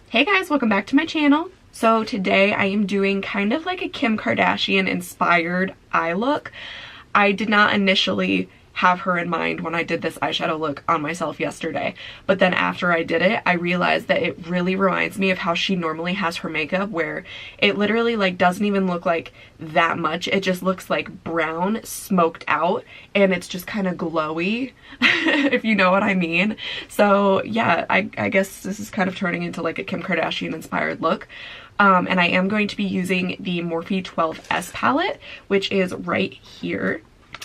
Hey guys, welcome back to my channel. So today I am doing kind of like a Kim Kardashian inspired eye look. I did not initially have her in mind when I did this eyeshadow look on myself yesterday, but then after I did it, I realized that it really reminds me of how she normally has her makeup, where it literally like doesn't even look like that much. It just looks like brown smoked out, and it's just kind of glowy, if you know what I mean. So yeah, I guess this is kind of turning into like a Kim Kardashian inspired look. And I am going to be using the Morphe 12S palette, which is right here.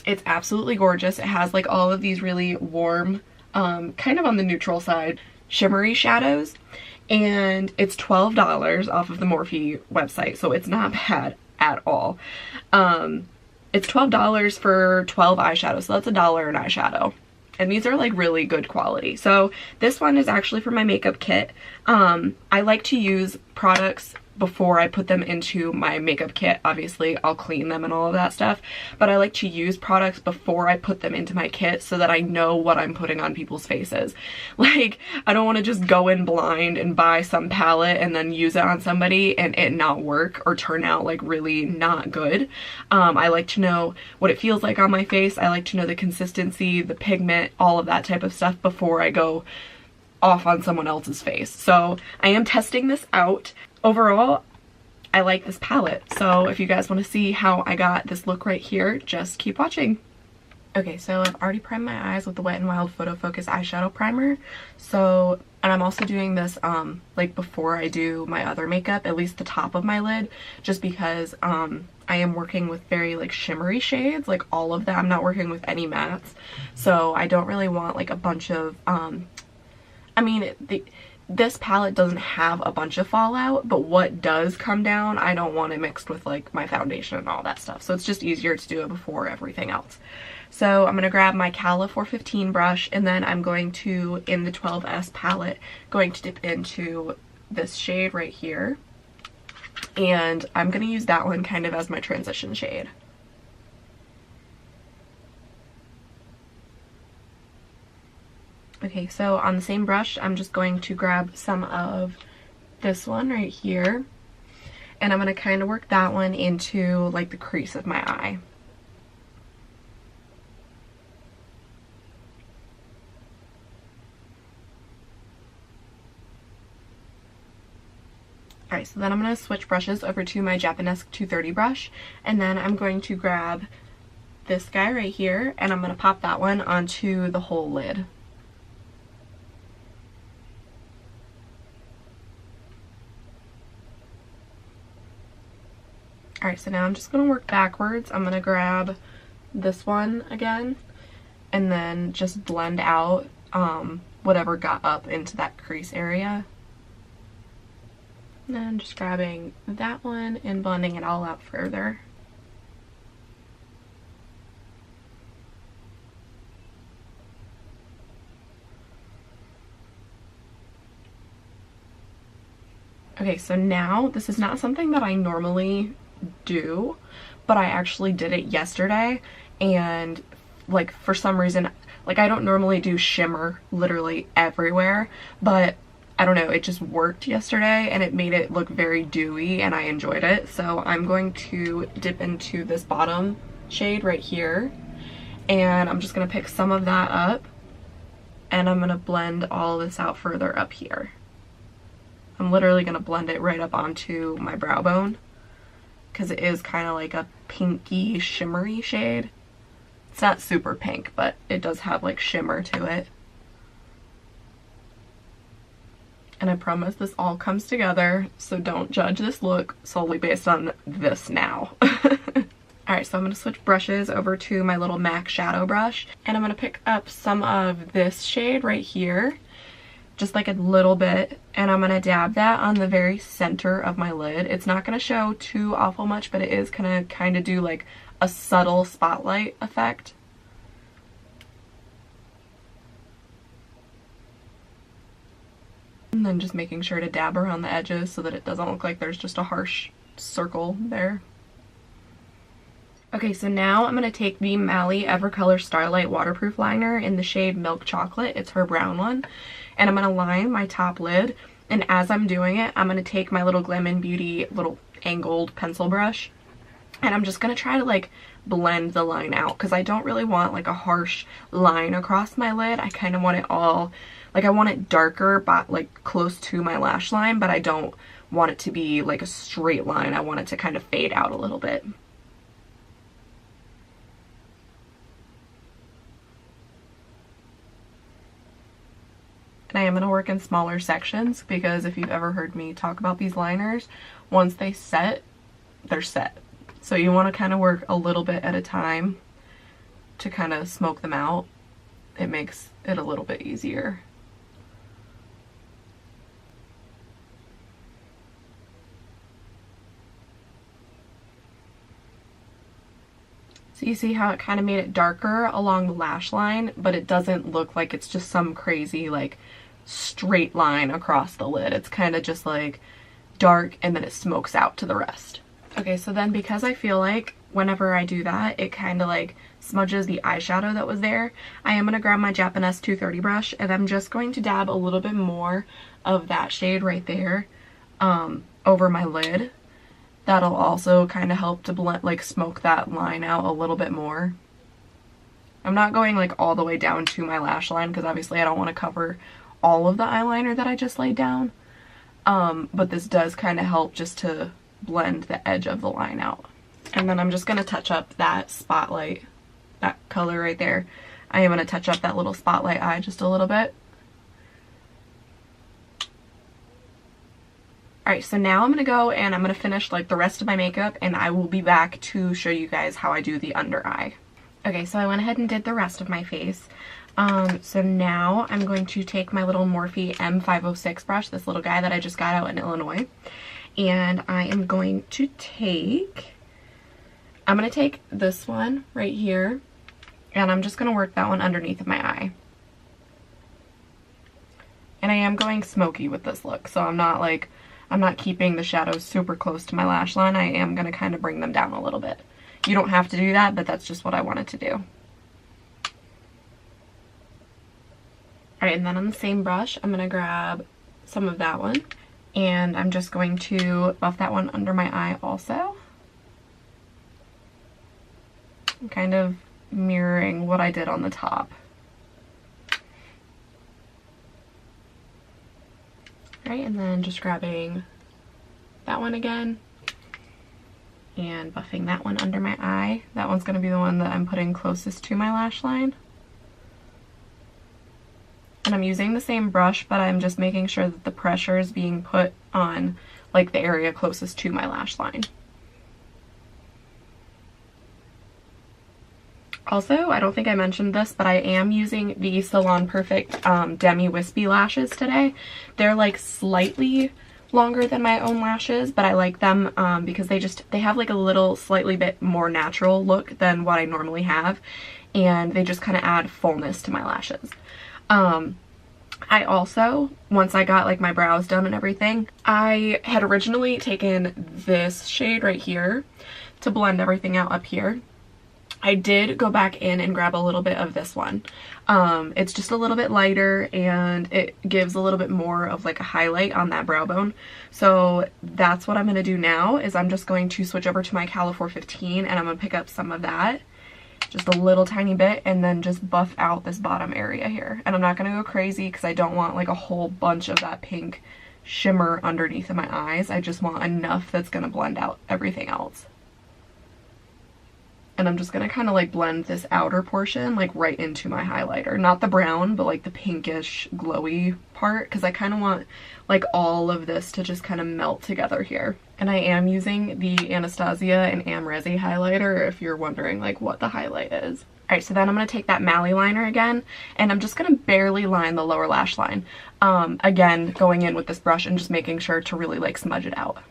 It's absolutely gorgeous. It has like all of these really warm, kind of on the neutral side, shimmery shadows. And it's $12 off of the Morphe website, so it's not bad at all. It's $12 for 12 eyeshadows, so that's $1 an eyeshadow. And these are like really good quality. So this one is actually for my makeup kit. I like to use products before I put them into my makeup kit. Obviously I'll clean them and all of that stuff, but I like to use products before I put them into my kit so that I know what I'm putting on people's faces. Like, I don't want to just go in blind and buy some palette and then use it on somebody and it not work or turn out like really not good. I like to know what it feels like on my face. I like to know the consistency, the pigment, all of that type of stuff before I go off on someone else's face. So I am testing this out. Overall, I like this palette, so if you guys want to see how I got this look right here, just keep watching. Okay, so I've already primed my eyes with the Wet n Wild PhotoFocus eyeshadow primer. So, and I'm also doing this like before I do my other makeup, at least the top of my lid, just because I am working with very like shimmery shades, like all of them. I'm not working with any mattes, so I don't really want like a bunch of this palette doesn't have a bunch of fallout, but what does come down, I don't want it mixed with like my foundation and all that stuff. So it's just easier to do it before everything else. So I'm going to grab my Cala 415 brush, and then I'm going to, in the 12S palette, going to dip into this shade right here. And I'm going to use that one kind of as my transition shade. Okay, so on the same brush, I'm just going to grab some of this one right here, and I'm going to kind of work that one into like the crease of my eye. Alright, so then I'm going to switch brushes over to my Japonesque 230 brush, and then I'm going to grab this guy right here, and I'm going to pop that one onto the whole lid. Alright, so now I'm just going to work backwards. I'm going to grab this one again and then just blend out whatever got up into that crease area. And then just grabbing that one and blending it all out further. Okay, so now this is not something that I normally do, but I actually did it yesterday, and like for some reason, like I don't normally do shimmer literally everywhere, but I don't know, it just worked yesterday and it made it look very dewy and I enjoyed it. So I'm going to dip into this bottom shade right here, and I'm just going to pick some of that up and I'm going to blend all this out further up here. I'm literally going to blend it right up onto my brow bone, because it is kind of like a pinky shimmery shade. It's not super pink, but it does have like shimmer to it. And I promise this all comes together, so don't judge this look solely based on this now. Alright, so I'm going to switch brushes over to my little MAC shadow brush, and I'm going to pick up some of this shade right here, just like a little bit, and I'm going to dab that on the very center of my lid. It's not going to show too awful much, but it is going to kind of do like a subtle spotlight effect. And then just making sure to dab around the edges so that it doesn't look like there's just a harsh circle there. Okay, so now I'm going to take the Mally Evercolor Starlight Waterproof Liner in the shade Milk Chocolate. It's her brown one. And I'm going to line my top lid And as I'm doing it, I'm going to take my little Glam Beauty little angled pencil brush, and I'm just going to try to like blend the line out, because I don't really want like a harsh line across my lid. I kind of want it all, like I want it darker but like close to my lash line, but I don't want it to be like a straight line. I want it to kind of fade out a little bit. And I am going to work in smaller sections, because if you've ever heard me talk about these liners, once they set, they're set. So you want to kind of work a little bit at a time to kind of smoke them out. It makes it a little bit easier. So you see how it kind of made it darker along the lash line, but it doesn't look like it's just some crazy like straight line across the lid. It's kind of just like dark, and then it smokes out to the rest. Okay, so then because I feel like whenever I do that, it kind of like smudges the eyeshadow that was there, I am going to grab my Japonesque 230 brush, and I'm just going to dab a little bit more of that shade right there over my lid. That'll also kind of help to blend, like smoke that line out a little bit more. I'm not going like all the way down to my lash line, because obviously I don't want to cover all of the eyeliner that I just laid down. But this does kind of help just to blend the edge of the line out. And then I'm just going to touch up that spotlight, that color right there. I am going to touch up that little spotlight eye just a little bit. Alright, so now I'm going to go and I'm going to finish like the rest of my makeup, and I will be back to show you guys how I do the under eye. Okay, so I went ahead and did the rest of my face. So now I'm going to take my little Morphe M506 brush, this little guy that I just got out in Illinois, and I am going to take this one right here, and I'm just going to work that one underneath of my eye. And I am going smoky with this look, so I'm not keeping the shadows super close to my lash line. I am going to kind of bring them down a little bit. You don't have to do that, but that's just what I wanted to do. Alright, and then on the same brush, I'm going to grab some of that one, and I'm just going to buff that one under my eye also. I'm kind of mirroring what I did on the top. Alright, and then just grabbing that one again and buffing that one under my eye. That one's going to be the one that I'm putting closest to my lash line. And I'm using the same brush, but I'm just making sure that the pressure is being put on like the area closest to my lash line. Also, I don't think I mentioned this, but I am using the Salon Perfect Demi Wispy lashes today. They're like slightly longer than my own lashes, but I like them because they have like a little slightly bit more natural look than what I normally have, and they just kind of add fullness to my lashes. I also, once I got like my brows done and everything, I had originally taken this shade right here to blend everything out up here. I did go back in and grab a little bit of this one. It's just a little bit lighter, and it gives a little bit more of like a highlight on that brow bone. So that's what I'm going to do now, is I'm just going to switch over to my Cala 415, and I'm going to pick up some of that, just a little tiny bit, and then just buff out this bottom area here. And I'm not going to go crazy because I don't want like a whole bunch of that pink shimmer underneath of my eyes. I just want enough that's going to blend out everything else. And I'm just going to kind of like blend this outer portion like right into my highlighter. Not the brown, but like the pinkish glowy part, because I kind of want like all of this to just kind of melt together here. And I am using the Anastasia and Amrezi highlighter, if you're wondering like what the highlight is. Alright, so then I'm going to take that Mally liner again, and I'm just going to barely line the lower lash line. Again, going in with this brush and just making sure to really like smudge it out.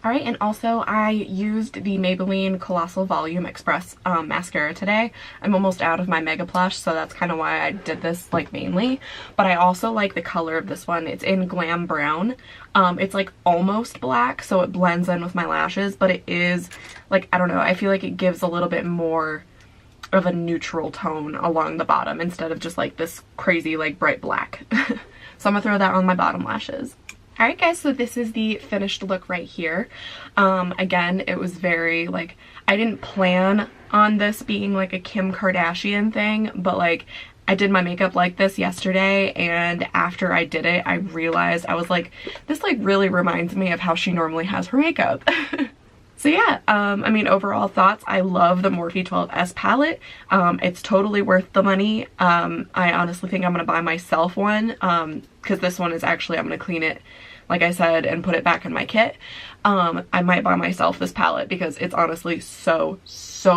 Alright, and also I used the Maybelline Colossal Volume Express mascara today. I'm almost out of my Mega Plush, so that's kind of why I did this like mainly. But I also like the color of this one. It's in Glam Brown. It's like almost black, so it blends in with my lashes, but it is like, I don't know, I feel like it gives a little bit more of a neutral tone along the bottom instead of just like this crazy like bright black. So I'm gonna throw that on my bottom lashes. Alright guys, so this is the finished look right here. Again, it was very like, I didn't plan on this being like a Kim Kardashian thing, but like I did my makeup like this yesterday, and after I did it, I realized, I was like, this like really reminds me of how she normally has her makeup. So yeah, I mean, overall thoughts, I love the Morphe 12S palette. It's totally worth the money. I honestly think I'm going to buy myself one, because this one is actually, I'm going to clean it, like I said, and put it back in my kit. I might buy myself this palette because it's honestly so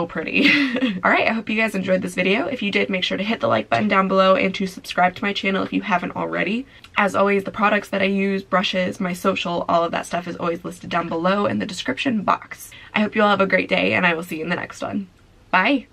pretty. Alright, I hope you guys enjoyed this video. If you did, make sure to hit the like button down below and to subscribe to my channel if you haven't already. As always, the products that I use, brushes, my social, all of that stuff is always listed down below in the description box. I hope you all have a great day, and I will see you in the next one. Bye!